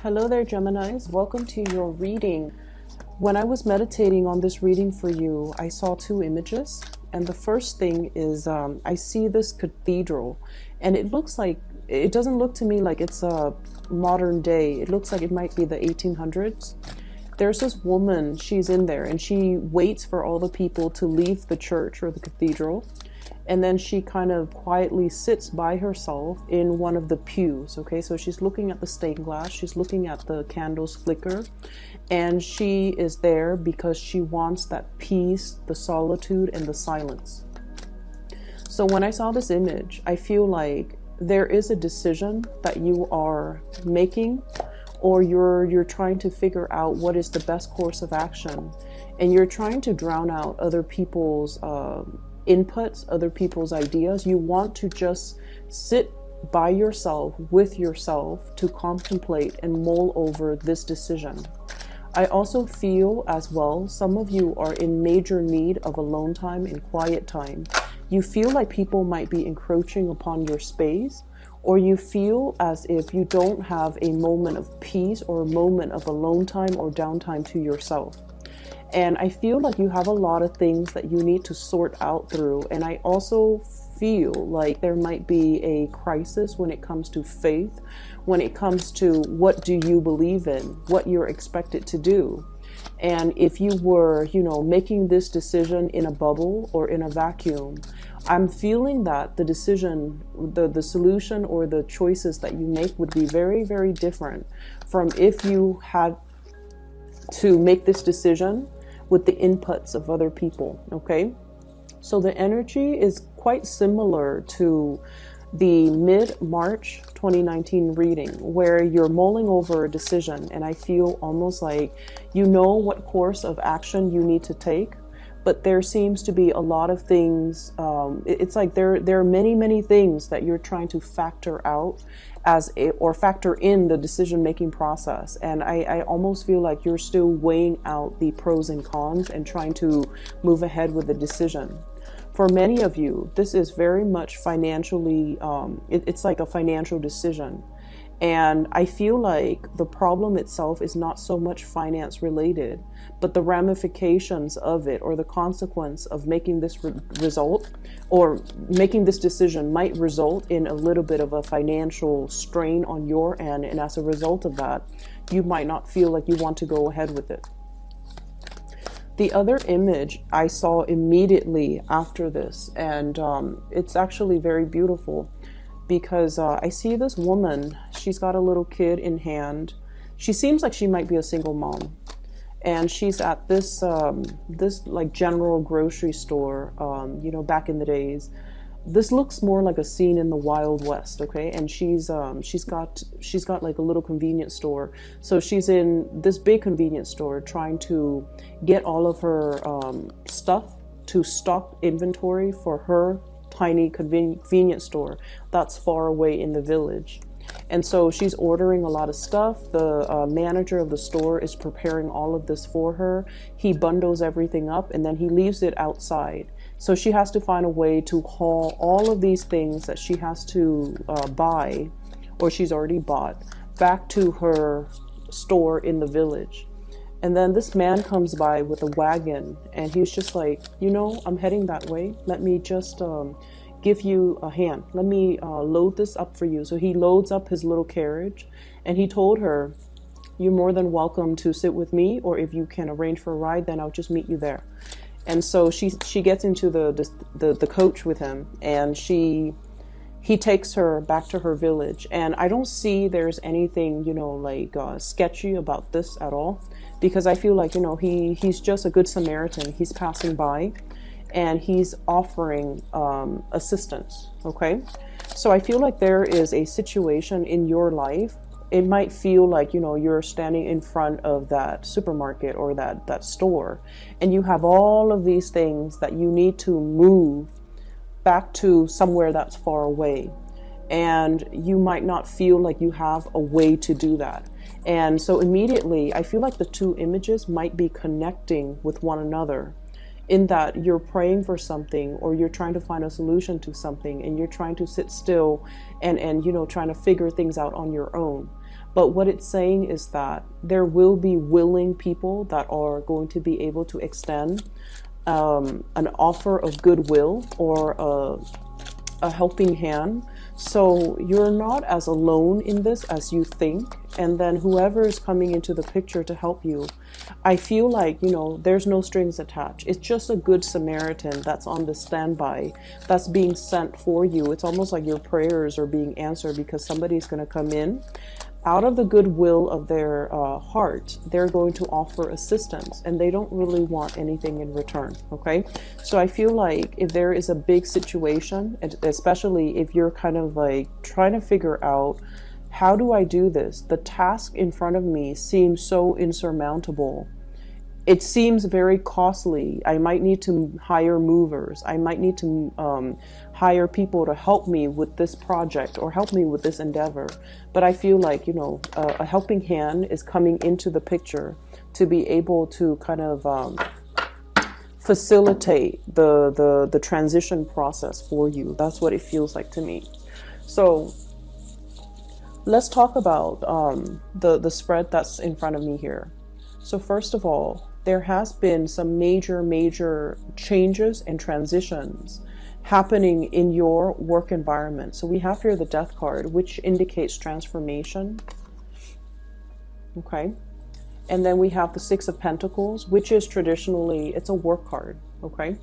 Hello there, Geminis. Welcome to your reading. When I was meditating on this reading for you, I saw two images. And the first thing is I see this cathedral, and it doesn't look to me like it's a modern day. It looks like it might be the 1800s. There's this woman, she's in there, and she waits for all the people to leave the church or the cathedral. And then she kind of quietly sits by herself in one of the pews. Okay, so she's looking at the stained glass, she's looking at the candles flicker, and she is there because she wants that peace, the solitude, and the silence. So when I saw this image, I feel like there is a decision that you are making, or you're trying to figure out what is the best course of action, and you're trying to drown out other people's inputs, other people's ideas. You want to just sit by yourself with yourself to contemplate and mull over this decision. I also feel as well, some of you are in major need of alone time and quiet time. You feel like people might be encroaching upon your space, or you feel as if you don't have a moment of peace or a moment of alone time or downtime to yourself. And I feel like you have a lot of things that you need to sort out through. And I also feel like there might be a crisis when it comes to faith, when it comes to what do you believe in, what you're expected to do. And if you were, making this decision in a bubble or in a vacuum, I'm feeling that the decision, the solution or the choices that you make would be very, very different from if you had to make this decision with the inputs of other people. Okay, so the energy is quite similar to the mid-March 2019 reading, where you're mulling over a decision, and I feel almost like you know what course of action you need to take, but there seems to be a lot of things. It's like there are many things that you're trying to factor out or factor in the decision-making process. And I almost feel like you're still weighing out the pros and cons and trying to move ahead with the decision. For many of you, this is very much financially, it's like a financial decision. And I feel like the problem itself is not so much finance related, but the ramifications of it, or the consequence of making this result or making this decision might result in a little bit of a financial strain on your end. And as a result of that, you might not feel like you want to go ahead with it. The other image I saw immediately after this, and it's actually very beautiful, because I see this woman, she's got a little kid in hand. She seems like she might be a single mom. And she's at this like general grocery store, back in the days. This looks more like a scene in the Wild West, okay? And she's got like a little convenience store. So she's in this big convenience store trying to get all of her stuff to stock inventory for her tiny convenience store that's far away in the village. And so she's ordering a lot of stuff. The manager of the store is preparing all of this for her. He bundles everything up and then he leaves it outside. So she has to find a way to haul all of these things that she has to buy, or she's already bought, back to her store in the village. And then this man comes by with a wagon, and he's just like, I'm heading that way. Let me just give you a hand. Let me load this up for you. So he loads up his little carriage, and he told her, you're more than welcome to sit with me, or if you can arrange for a ride, then I'll just meet you there. And so she gets into the coach with him, and he takes her back to her village. And I don't see there's anything, sketchy about this at all, because I feel like, he's just a good Samaritan. He's passing by and he's offering assistance. Okay. So I feel like there is a situation in your life. It might feel like, you're standing in front of that supermarket or that store, and you have all of these things that you need to move back to somewhere that's far away. And you might not feel like you have a way to do that. And so immediately, I feel like the two images might be connecting with one another. in that you're praying for something, or you're trying to find a solution to something, and you're trying to sit still and you know, trying to figure things out on your own. But what it's saying is that there will be willing people that are going to be able to extend an offer of goodwill, or a helping hand. So you're not as alone in this as you think. And then whoever is coming into the picture to help you, I feel like, you know, there's no strings attached. It's just a good Samaritan that's on the standby, that's being sent for you. It's almost like your prayers are being answered, because somebody's going to come in out of the goodwill of their heart. They're going to offer assistance, and they don't really want anything in return. Okay, so I feel like if there is a big situation, and especially if you're kind of like trying to figure out, how do I do this? The task in front of me seems so insurmountable. It seems very costly. I might need to hire movers. I might need to hire people to help me with this project, or help me with this endeavor. But I feel like, you know, a helping hand is coming into the picture to be able to kind of facilitate the transition process for you. That's what it feels like to me. So let's talk about the spread that's in front of me here. So first of all, there has been some major changes and transitions happening in your work environment. So we have here the Death card, which indicates transformation. Okay. And then we have the Six of Pentacles, which is traditionally, it's a work card. Okay.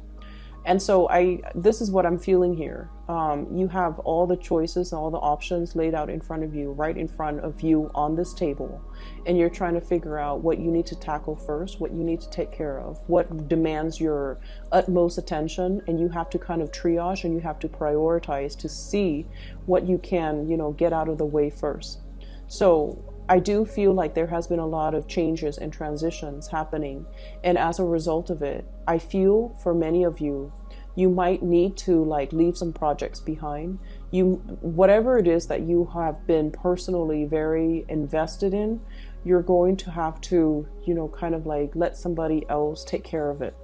And so this is what I'm feeling here. You have all the choices, all the options laid out in front of you, right in front of you on this table. And you're trying to figure out what you need to tackle first, what you need to take care of, what demands your utmost attention. And you have to kind of triage, and you have to prioritize to see what you can, you know, get out of the way first. So I do feel like there has been a lot of changes and transitions happening. And as a result of it, I feel for many of you, you might need to like leave some projects behind. Whatever it is that you have been personally very invested in, you're going to have to, you know, kind of like let somebody else take care of it.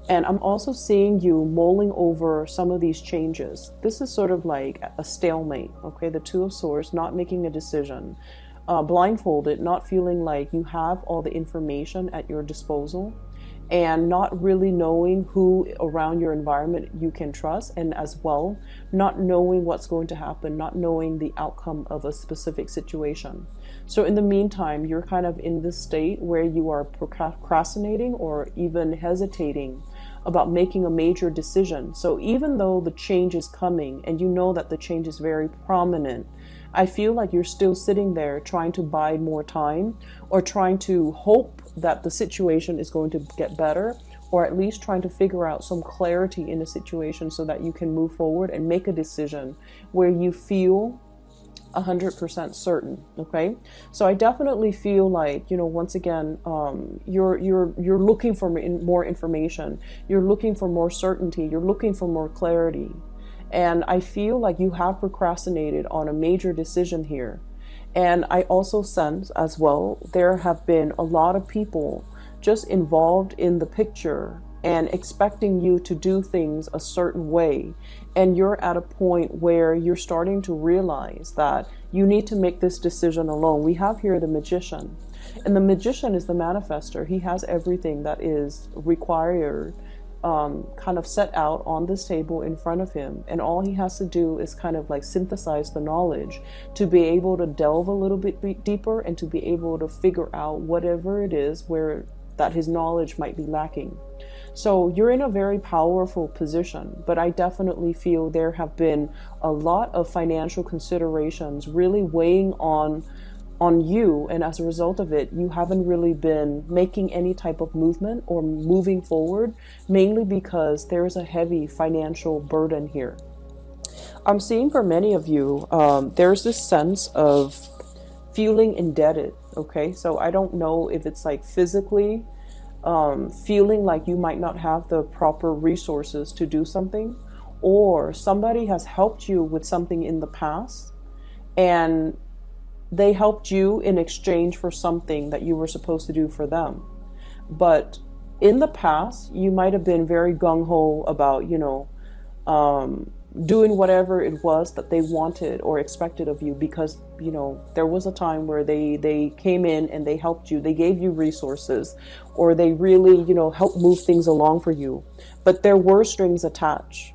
And I'm also seeing you mulling over some of these changes. This is sort of like a stalemate, okay? The Two of Swords, not making a decision. Blindfolded, not feeling like you have all the information at your disposal, and not really knowing who around your environment you can trust, and as well, not knowing what's going to happen, not knowing the outcome of a specific situation. So in the meantime, you're kind of in this state where you are procrastinating or even hesitating about making a major decision. So even though the change is coming and you know that the change is very prominent, I feel like you're still sitting there trying to bide more time, or trying to hope that the situation is going to get better, or at least trying to figure out some clarity in the situation so that you can move forward and make a decision where you feel 100% certain. Okay, so I definitely feel like, you know, once again, you're looking for more information, you're looking for more certainty, you're looking for more clarity. And I feel like you have procrastinated on a major decision here. And I also sense as well, there have been a lot of people just involved in the picture and expecting you to do things a certain way. And you're at a point where you're starting to realize that you need to make this decision alone. We have here the Magician. And the Magician is the manifester. He has everything that is required kind of set out on this table in front of him, and all he has to do is kind of like synthesize the knowledge to be able to delve a little bit deeper, and to be able to figure out whatever it is where that his knowledge might be lacking. So you're in a very powerful position, but I definitely feel there have been a lot of financial considerations really weighing on you, and as a result of it, you haven't really been making any type of movement or moving forward, mainly because there's a heavy financial burden here. I'm seeing for many of you, there's this sense of feeling indebted. Okay, so I don't know if it's like physically feeling like you might not have the proper resources to do something, or somebody has helped you with something in the past, and they helped you in exchange for something that you were supposed to do for them. But in the past, you might have been very gung-ho about, doing whatever it was that they wanted or expected of you, because, there was a time where they came in and they helped you, they gave you resources, or they really, helped move things along for you. But there were strings attached,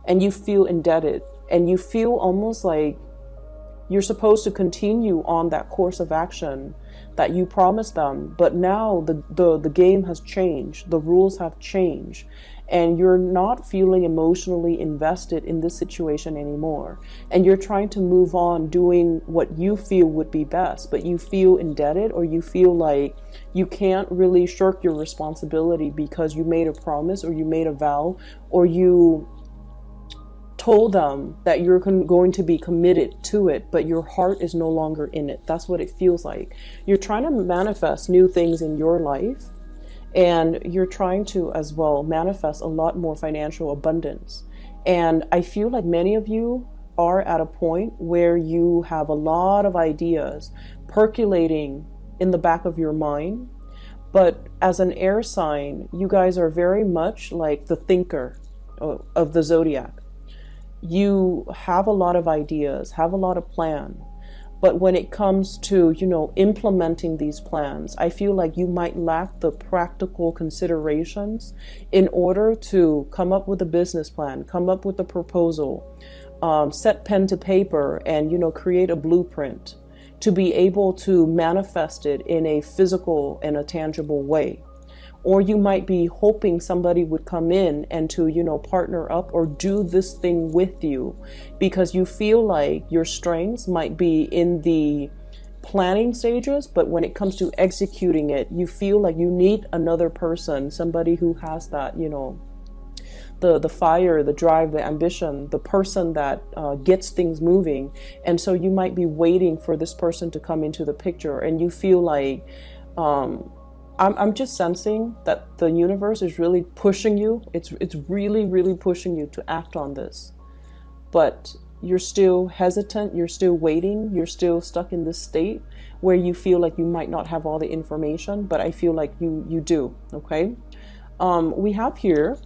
and you feel indebted, and you feel almost like you're supposed to continue on that course of action that you promised them. But now the game has changed, the rules have changed, and you're not feeling emotionally invested in this situation anymore. And you're trying to move on doing what you feel would be best, but you feel indebted, or you feel like you can't really shirk your responsibility because you made a promise, or you made a vow, or you told them that you're going to be committed to it, but your heart is no longer in it. That's what it feels like. You're trying to manifest new things in your life, and you're trying to as well manifest a lot more financial abundance. And I feel like many of you are at a point where you have a lot of ideas percolating in the back of your mind. But as an air sign, you guys are very much like the thinker of the zodiac. You have a lot of ideas, have a lot of plan, but when it comes to, implementing these plans, I feel like you might lack the practical considerations in order to come up with a business plan, come up with a proposal, set pen to paper, and, create a blueprint to be able to manifest it in a physical and a tangible way. Or you might be hoping somebody would come in and to, partner up or do this thing with you, because you feel like your strengths might be in the planning stages, but when it comes to executing it, you feel like you need another person, somebody who has that, the fire, the drive, the ambition, the person that gets things moving. And so you might be waiting for this person to come into the picture, and you feel like, I'm just sensing that the universe is really pushing you. It's really, really pushing you to act on this. But you're still hesitant, you're still waiting, you're still stuck in this state where you feel like you might not have all the information, but I feel like you do, okay? We have here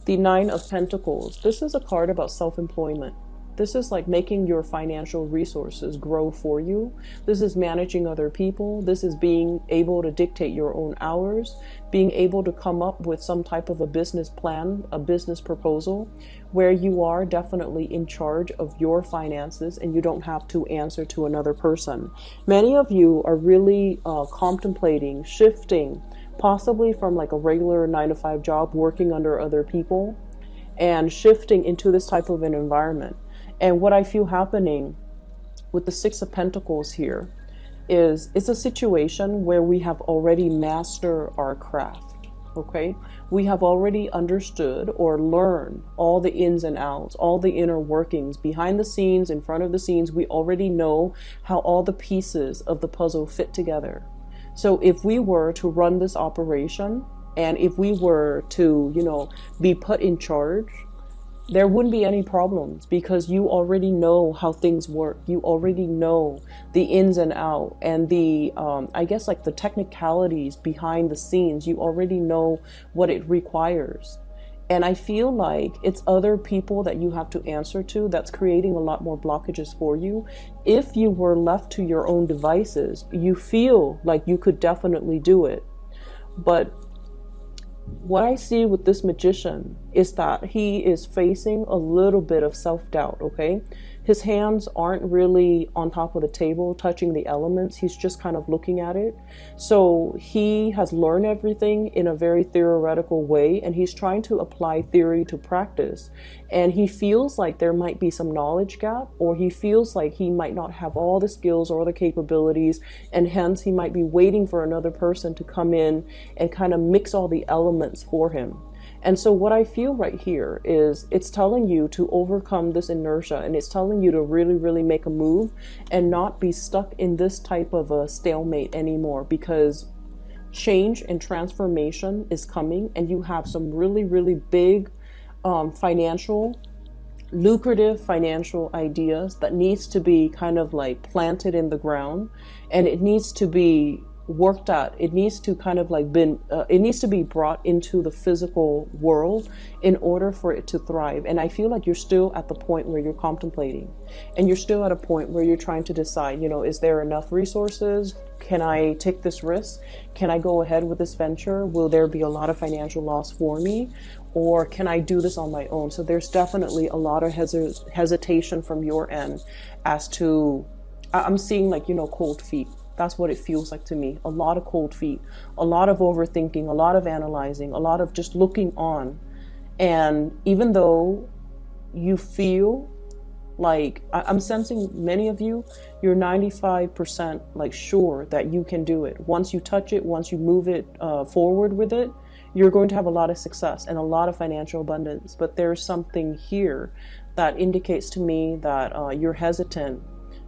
the Nine of Pentacles. This is a card about self-employment. This is like making your financial resources grow for you. This is managing other people. This is being able to dictate your own hours, being able to come up with some type of a business plan, a business proposal, where you are definitely in charge of your finances and you don't have to answer to another person. Many of you are really contemplating shifting, possibly from like a regular 9-to-5 job, working under other people, and shifting into this type of an environment. And what I feel happening with the Six of Pentacles here is it's a situation where we have already mastered our craft, okay? We have already understood or learned all the ins and outs, all the inner workings, behind the scenes, in front of the scenes. We already know how all the pieces of the puzzle fit together. So if we were to run this operation, and if we were to, be put in charge, there wouldn't be any problems, because you already know how things work. You already know the ins and outs, and the, I guess like the technicalities behind the scenes. You already know what it requires. And I feel like it's other people that you have to answer to that's creating a lot more blockages for you. If you were left to your own devices, you feel like you could definitely do it. But what I see with this magician is that he is facing a little bit of self-doubt, okay? His hands aren't really on top of the table touching the elements. He's just kind of looking at it. So he has learned everything in a very theoretical way, and he's trying to apply theory to practice. And he feels like there might be some knowledge gap, or he feels like he might not have all the skills or the capabilities, and hence he might be waiting for another person to come in and kind of mix all the elements for him. And so what I feel right here is it's telling you to overcome this inertia, and it's telling you to really, really make a move and not be stuck in this type of a stalemate anymore, because change and transformation is coming, and you have some really, really big lucrative financial ideas that needs to be kind of like planted in the ground, and it needs to be worked at. It needs to kind of like it needs to be brought into the physical world in order for it to thrive. And I feel like you're still at the point where you're contemplating, and you're still at a point where you're trying to decide, you know, is there enough resources? Can I take this risk? Can I go ahead with this venture? Will there be a lot of financial loss for me? Or can I do this on my own? So there's definitely a lot of hesitation from your end as to, I'm seeing like, you know, cold feet. That's what it feels like to me. A lot of cold feet, a lot of overthinking, a lot of analyzing, a lot of just looking on. And even though you feel like, I'm sensing many of you, you're 95% like sure that you can do it. Once you touch it, once you move it forward with it, you're going to have a lot of success and a lot of financial abundance. But there's something here that indicates to me that you're hesitant,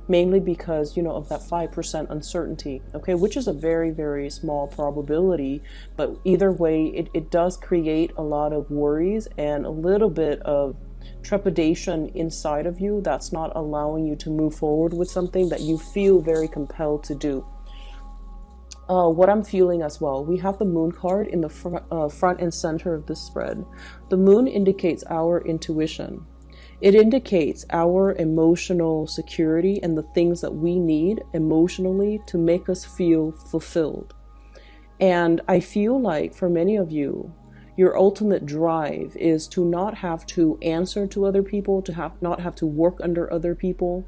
mainly because, you know, of that 5% uncertainty, okay, which is a very, very small probability. But either way, it does create a lot of worries and a little bit of trepidation inside of you that's not allowing you to move forward with something that you feel very compelled to do. What I'm feeling as well, we have the moon card in the front and center of this spread. The moon indicates our intuition. It indicates our emotional security and the things that we need emotionally to make us feel fulfilled. And I feel like for many of you, your ultimate drive is to not have to answer to other people, to not have to work under other people,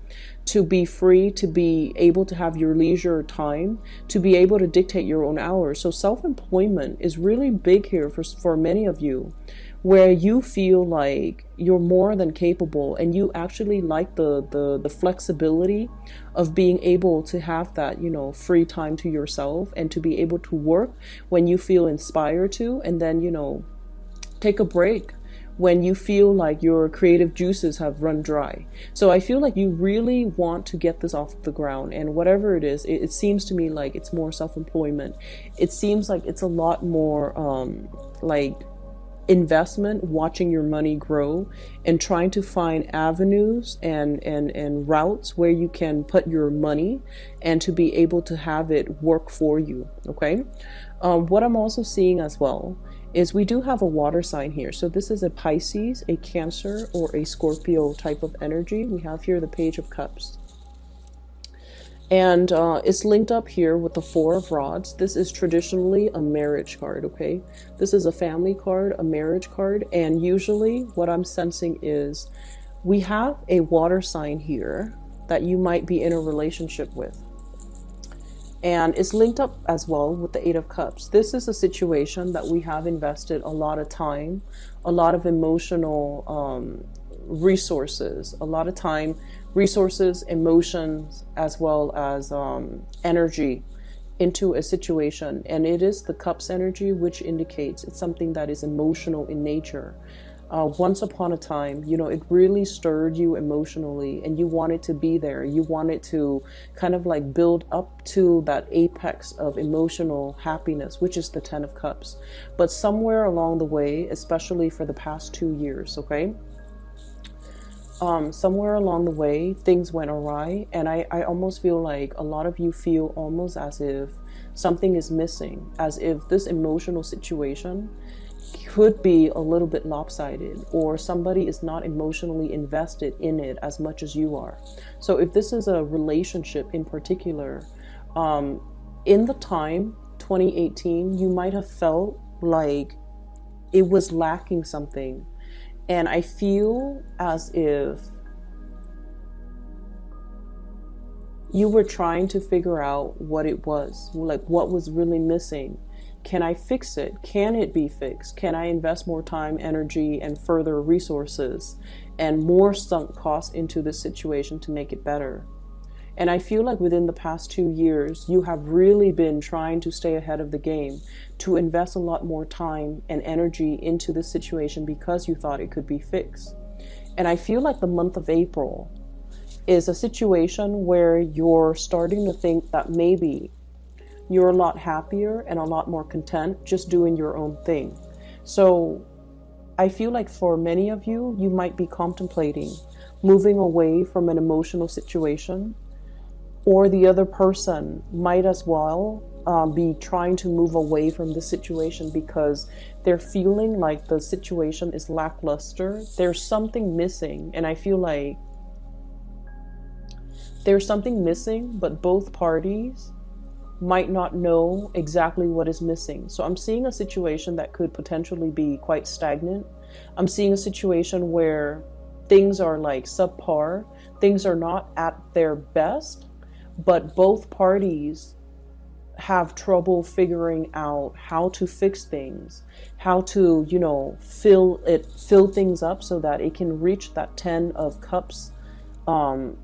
to be free, to be able to have your leisure time, to be able to dictate your own hours. So self-employment is really big here for many of you, where you feel like you're more than capable and you actually like the flexibility of being able to have that, you know, free time to yourself and to be able to work when you feel inspired to, and then, you know, take a break when you feel like your creative juices have run dry. So I feel like you really want to get this off the ground, and whatever it is, it seems to me like it's more self-employment. It seems like it's a lot more like investment, watching your money grow and trying to find avenues and routes where you can put your money and to be able to have it work for you. Okay. What I'm also seeing as well is we do have a water sign here. So this is a Pisces, a Cancer, or a Scorpio type of energy. We have here the Page of Cups. And it's linked up here with the Four of Rods. This is traditionally a marriage card, okay? This is a family card, a marriage card. And usually what I'm sensing is we have a water sign here that you might be in a relationship with. And it's linked up as well with the Eight of Cups. This is a situation that we have invested a lot of time, a lot of emotional resources, a lot of time, resources, emotions, as well as energy into a situation. And it is the Cups energy, which indicates it's something that is emotional in nature. Once upon a time, you know, it really stirred you emotionally and you wanted to be there. You wanted to kind of like build up to that apex of emotional happiness, which is the Ten of Cups. But somewhere along the way, especially for the past 2 years, okay? Somewhere along the way, things went awry. And I almost feel like a lot of you feel almost as if something is missing, as if this emotional situation could be a little bit lopsided, or somebody is not emotionally invested in it as much as you are. So if this is a relationship in particular, in the time 2018, you might have felt like it was lacking something. And I feel as if you were trying to figure out what it was, like what was really missing. Can I fix it? Can it be fixed? Can I invest more time, energy, and further resources and more sunk cost into this situation to make it better? And I feel like within the past 2 years, you have really been trying to stay ahead of the game, to invest a lot more time and energy into this situation because you thought it could be fixed. And I feel like the month of April is a situation where you're starting to think that maybe you're a lot happier and a lot more content just doing your own thing. So I feel like for many of you, you might be contemplating moving away from an emotional situation, or the other person might as well be trying to move away from the situation because they're feeling like the situation is lackluster. There's something missing, and I feel like there's something missing, but both parties might not know exactly what is missing. So I'm seeing a situation that could potentially be quite stagnant. I'm seeing a situation where things are like subpar, things are not at their best, but both parties have trouble figuring out how to fix things, how to, fill things up so that it can reach that 10 of cups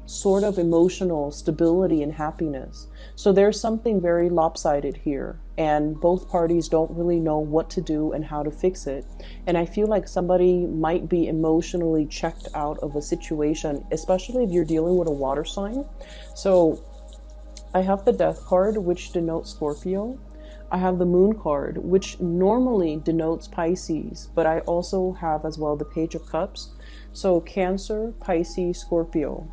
sort of emotional stability and happiness. So there's something very lopsided here, and both parties don't really know what to do and how to fix it. And I feel like somebody might be emotionally checked out of a situation, especially if you're dealing with a water sign. So I have the Death card, which denotes Scorpio. I have the Moon card, which normally denotes Pisces, but I also have as well the Page of Cups. So Cancer, Pisces, Scorpio.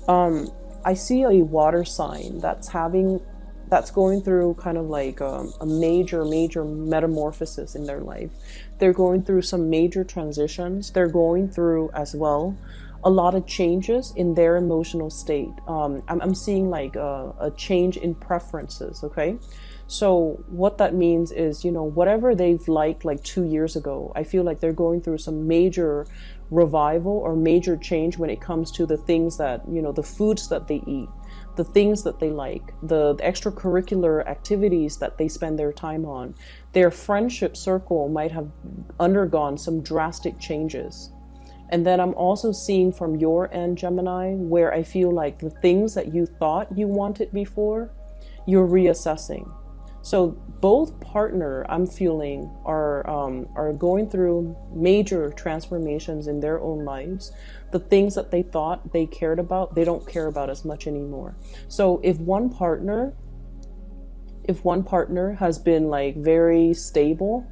I see a water sign that's going through kind of like a major metamorphosis in their life. They're going through some major transitions. They're going through as well a lot of changes in their emotional state. I'm seeing like a change in preferences, okay? So what that means is, whatever they've liked like 2 years ago, I feel like they're going through some major revival or major change when it comes to the things that, the foods that they eat, the things that they like, the extracurricular activities that they spend their time on. Their friendship circle might have undergone some drastic changes. And then I'm also seeing from your end, Gemini, where I feel like the things that you thought you wanted before, you're reassessing. So both partner, I'm feeling, are going through major transformations in their own lives. The things that they thought they cared about, they don't care about as much anymore. So if one partner has been like very stable,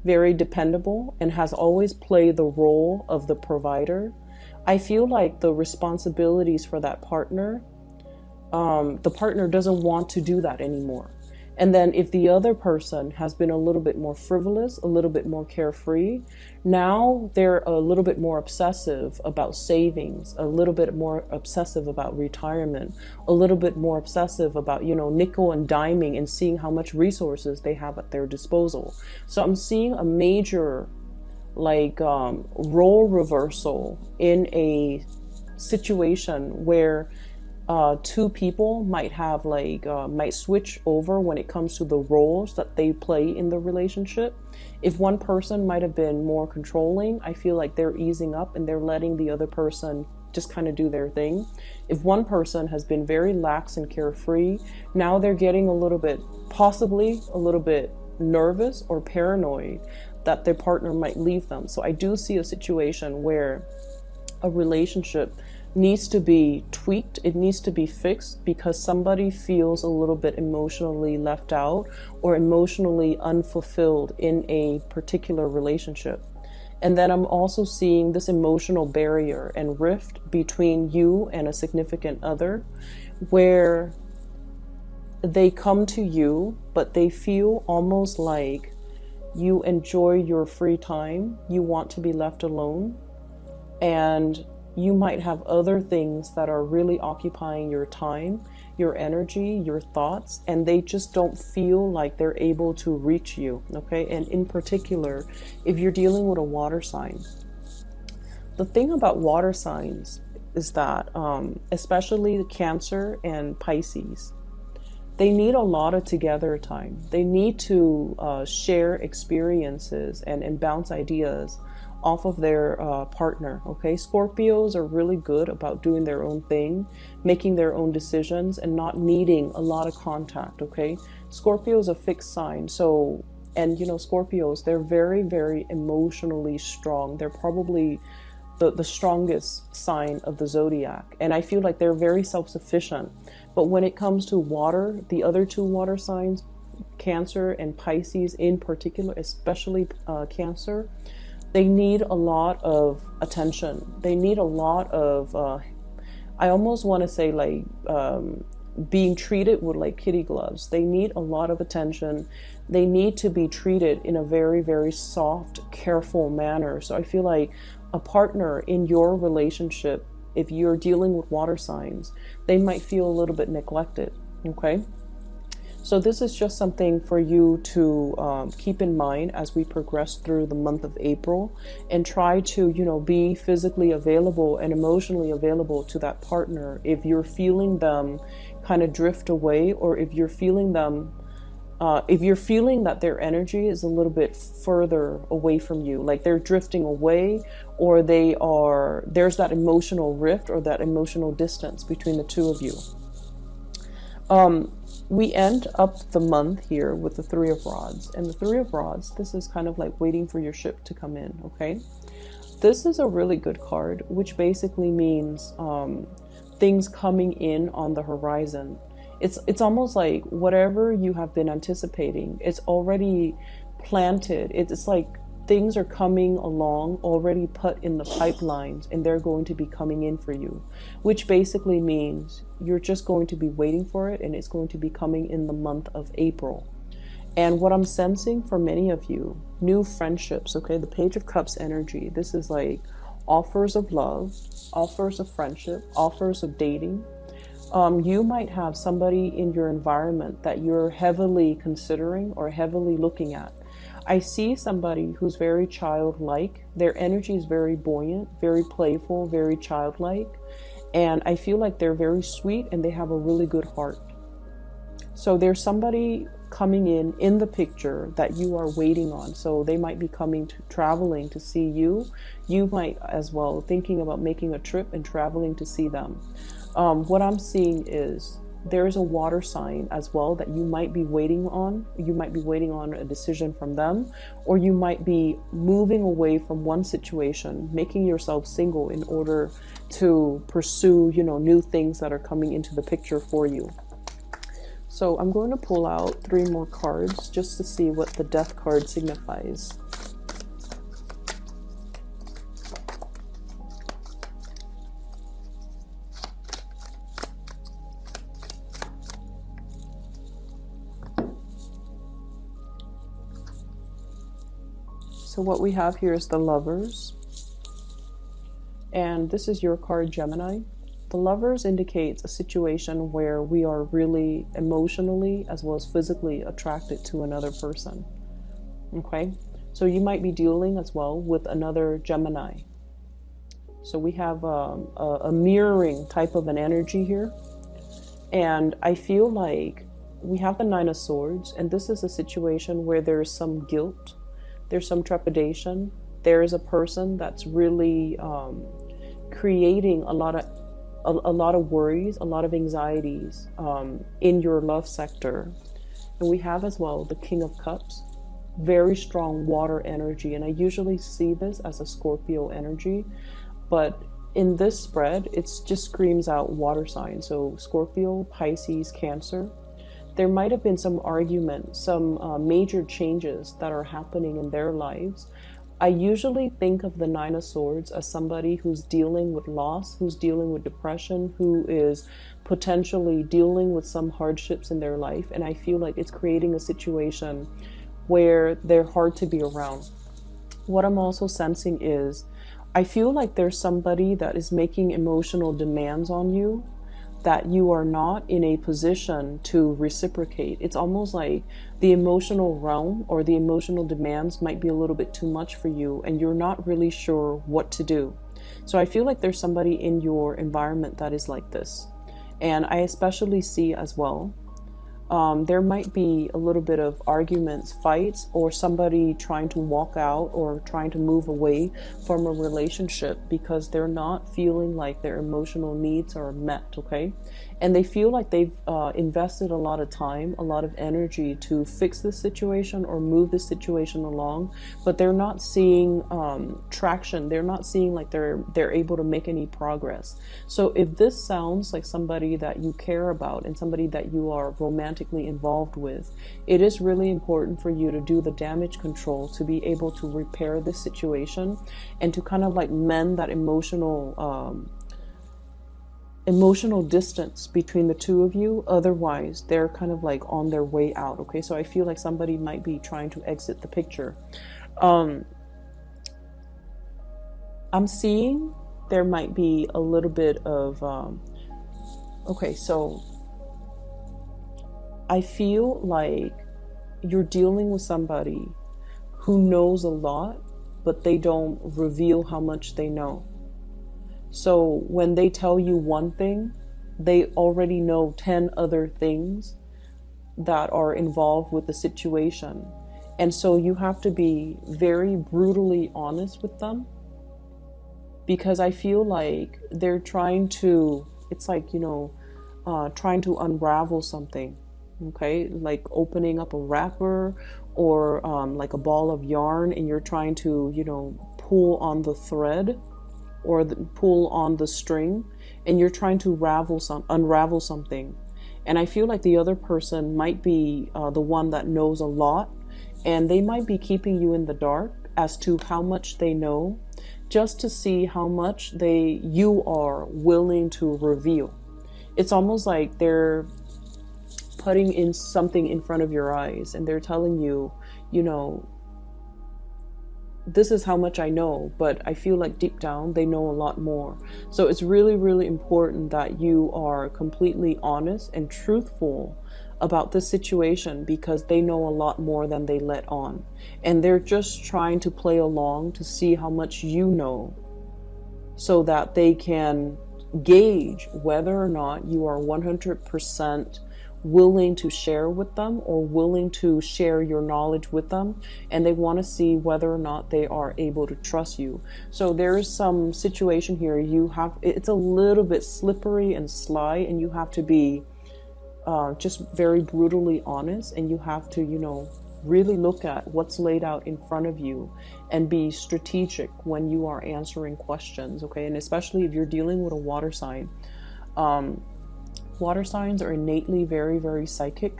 very dependable, and has always played the role of the provider, I feel like the responsibilities for that partner, the partner doesn't want to do that anymore. And then if the other person has been a little bit more frivolous, a little bit more carefree, now they're a little bit more obsessive about savings, a little bit more obsessive about retirement, a little bit more obsessive about, nickel and diming and seeing how much resources they have at their disposal. So I'm seeing a major role reversal in a situation where two people might have might switch over when it comes to the roles that they play in the relationship. If one person might have been more controlling, I feel like they're easing up and they're letting the other person just kind of do their thing. If one person has been very lax and carefree, now they're getting possibly a little bit nervous or paranoid that their partner might leave them. So I do see a situation where a relationship needs to be tweaked, it needs to be fixed because somebody feels a little bit emotionally left out or emotionally unfulfilled in a particular relationship. And then I'm also seeing this emotional barrier and rift between you and a significant other where they come to you, but they feel almost like you enjoy your free time, you want to be left alone, and you might have other things that are really occupying your time, your energy, your thoughts, and they just don't feel like they're able to reach you, okay? And in particular, if you're dealing with a water sign, the thing about water signs is that, especially Cancer and Pisces, they need a lot of together time. They need to share experiences and bounce ideas off of their partner, okay? Scorpios are really good about doing their own thing, making their own decisions, and not needing a lot of contact, okay? Scorpio is a fixed sign, so, and Scorpios, they're very, very emotionally strong. They're probably the strongest sign of the zodiac, and I feel like they're very self-sufficient. But when it comes to water, the other two water signs, Cancer and Pisces in particular, especially Cancer, they need a lot of attention. They need a lot of, I almost want to say being treated with like kitty gloves. They need a lot of attention. They need to be treated in a very, very soft, careful manner. So I feel like a partner in your relationship, if you're dealing with water signs, they might feel a little bit neglected. Okay. So this is just something for you to keep in mind as we progress through the month of April, and try to, you know, be physically available and emotionally available to that partner if you're feeling them kind of drift away, or if you're feeling them, if you're feeling that their energy is a little bit further away from you, like they're drifting away, or there's that emotional rift or that emotional distance between the two of you. We end up the month here with the Three of Rods. And the Three of Rods, this is kind of like waiting for your ship to come in, okay? This is a really good card, which basically means things coming in on the horizon. It's almost like whatever you have been anticipating, it's already planted. It's like things are coming along, already put in the pipelines, and they're going to be coming in for you, which basically means you're just going to be waiting for it, and it's going to be coming in the month of April. And what I'm sensing for many of you, new friendships, okay, the Page of Cups energy, this is like offers of love, offers of friendship, offers of dating. You might have somebody in your environment that you're heavily considering or heavily looking at. I see somebody who's very childlike. Their energy is very buoyant, very playful, very childlike. And I feel like they're very sweet and they have a really good heart. So there's somebody coming in the picture that you are waiting on. So they might be traveling to see you. You might as well thinking about making a trip and traveling to see them. What I'm seeing is there's a water sign as well that you might be waiting on. You might be waiting on a decision from them, or you might be moving away from one situation, making yourself single in order to pursue, you know, new things that are coming into the picture for you. So I'm going to pull out 3 more cards just to see what the Death card signifies. So what we have here is the Lovers, and this is your card, Gemini. The Lovers indicates a situation where we are really emotionally as well as physically attracted to another person. Okay, so you might be dealing as well with another Gemini. So we have a mirroring type of an energy here, and I feel like we have the Nine of Swords, and this is a situation where there is some guilt. There's some trepidation. There is a person that's really creating a lot of worries, a lot of anxieties in your love sector. And we have as well the King of Cups, very strong water energy. And I usually see this as a Scorpio energy, but in this spread, it just screams out water sign. So Scorpio, Pisces, Cancer. There might have been some argument, some major changes that are happening in their lives. I usually think of the Nine of Swords as somebody who's dealing with loss, who's dealing with depression, who is potentially dealing with some hardships in their life. And I feel like it's creating a situation where they're hard to be around. What I'm also sensing is I feel like there's somebody that is making emotional demands on you that you are not in a position to reciprocate. It's almost like the emotional realm or the emotional demands might be a little bit too much for you, and you're not really sure what to do. So I feel like there's somebody in your environment that is like this. And I especially see as well, there might be a little bit of arguments, fights, or somebody trying to walk out or trying to move away from a relationship because they're not feeling like their emotional needs are met, okay? And they feel like they've invested a lot of time, a lot of energy to fix this situation or move this situation along, but they're not seeing traction. They're not seeing like they're able to make any progress. So if this sounds like somebody that you care about and somebody that you are romantically involved with, it is really important for you to do the damage control to be able to repair this situation and to kind of like mend that emotional emotional distance between the two of you. Otherwise, they're kind of like on their way out. Okay, so I feel like somebody might be trying to exit the picture. I'm seeing there might be a little bit of okay, so I feel like you're dealing with somebody who knows a lot, but they don't reveal how much they know. So when they tell you one thing, they already know 10 other things that are involved with the situation. And so you have to be very brutally honest with them, because I feel like they're trying to, it's like, trying to unravel something. Okay, like opening up a wrapper or like a ball of yarn, and you're trying to, pull on the thread or pull on the string, and you're trying to unravel something. And I feel like the other person might be the one that knows a lot, and they might be keeping you in the dark as to how much they know, just to see how much you are willing to reveal. It's almost like they're putting in something in front of your eyes, and they're telling you, this is how much I know, but I feel like deep down they know a lot more. So it's really, really important that you are completely honest and truthful about this situation, because they know a lot more than they let on. And they're just trying to play along to see how much you know, so that they can gauge whether or not you are 100% willing to share with them, or willing to share your knowledge with them. And they want to see whether or not they are able to trust you. So there is some situation here, it's a little bit slippery and sly, and you have to be just very brutally honest, and you have to, really look at what's laid out in front of you and be strategic when you are answering questions. Okay, and especially if you're dealing with a water sign. Water signs are innately very, very psychic,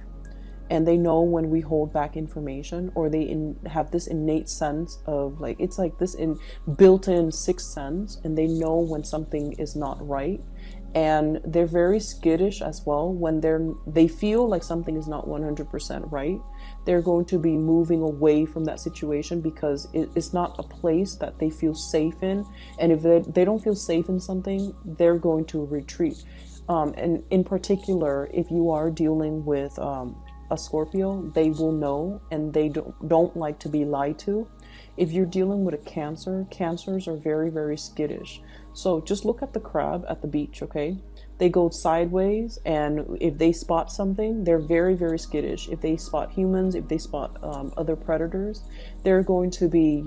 and they know when we hold back information, or they have this innate sense of, like, it's like this built-in sixth sense, and they know when something is not right. And they're very skittish as well. When they feel like something is not 100% right, they're going to be moving away from that situation, because it's not a place that they feel safe in. And if they don't feel safe in something, they're going to retreat. And in particular, if you are dealing with a Scorpio, they will know, and they don't like to be lied to. If you're dealing with a Cancer, Cancers are very, very skittish. So just look at the crab at the beach, okay? They go sideways, and if they spot something, they're very, very skittish. If they spot humans, if they spot other predators, they're going to be,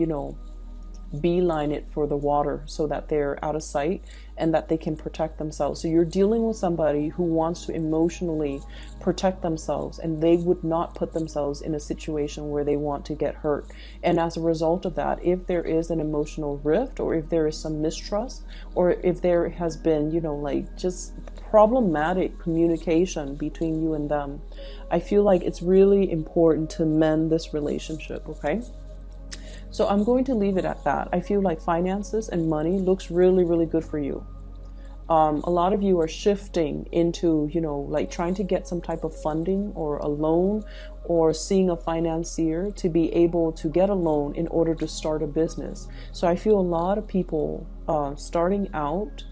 beeline it for the water, so that they're out of sight and that they can protect themselves. So you're dealing with somebody who wants to emotionally protect themselves, and they would not put themselves in a situation where they want to get hurt. And as a result of that, if there is an emotional rift, or if there is some mistrust, or if there has been, like just problematic communication between you and them, I feel like it's really important to mend this relationship, okay? So I'm going to leave it at that. I feel like finances and money looks really, really good for you. A lot of you are shifting into, like trying to get some type of funding or a loan, or seeing a financier to be able to get a loan in order to start a business. So I feel a lot of people starting out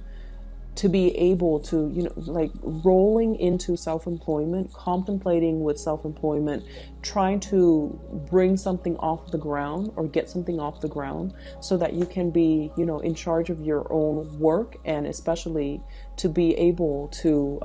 to be able to, like rolling into self-employment, contemplating with self-employment, trying to bring something off the ground, or get something off the ground, so that you can be, in charge of your own work, and especially to be able to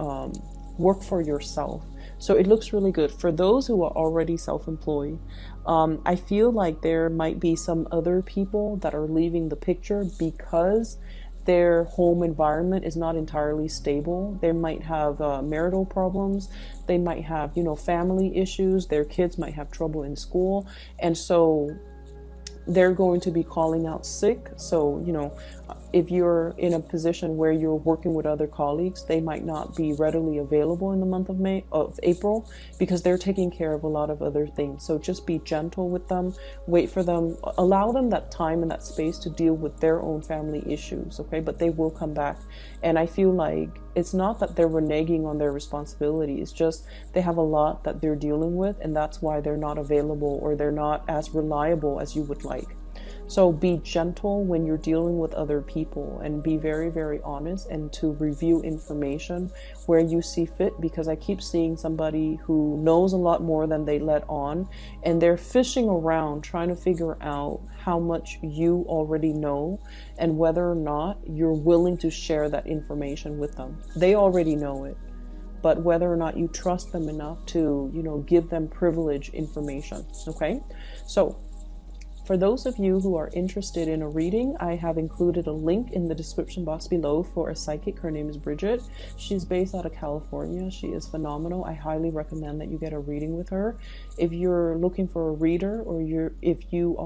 work for yourself. So it looks really good. For those who are already self-employed, I feel like there might be some other people that are leaving the picture because their home environment is not entirely stable. They might have marital problems. They might have, family issues. Their kids might have trouble in school. And so they're going to be calling out sick. So, if you're in a position where you're working with other colleagues, they might not be readily available in the month of April, because they're taking care of a lot of other things. So just be gentle with them, wait for them, allow them that time and that space to deal with their own family issues, okay? But they will come back. And I feel like it's not that they're reneging on their responsibility, it's just they have a lot that they're dealing with, and that's why they're not available, or they're not as reliable as you would like. So be gentle when you're dealing with other people, and be very, very honest, and to review information where you see fit, because I keep seeing somebody who knows a lot more than they let on, and they're fishing around trying to figure out how much you already know and whether or not you're willing to share that information with them. They already know it, but whether or not you trust them enough to, give them privileged information. Okay. So for those of you who are interested in a reading, I have included a link in the description box below for a psychic. Her name is Bridget. She's based out of California. She is phenomenal. I highly recommend that you get a reading with her. If you're looking for a reader, or if you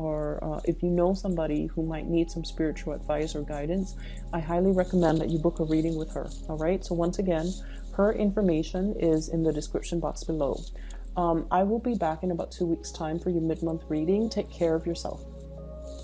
know somebody who might need some spiritual advice or guidance, I highly recommend that you book a reading with her. All right. So once again, her information is in the description box below. I will be back in about 2 weeks' time for your mid-month reading. Take care of yourself.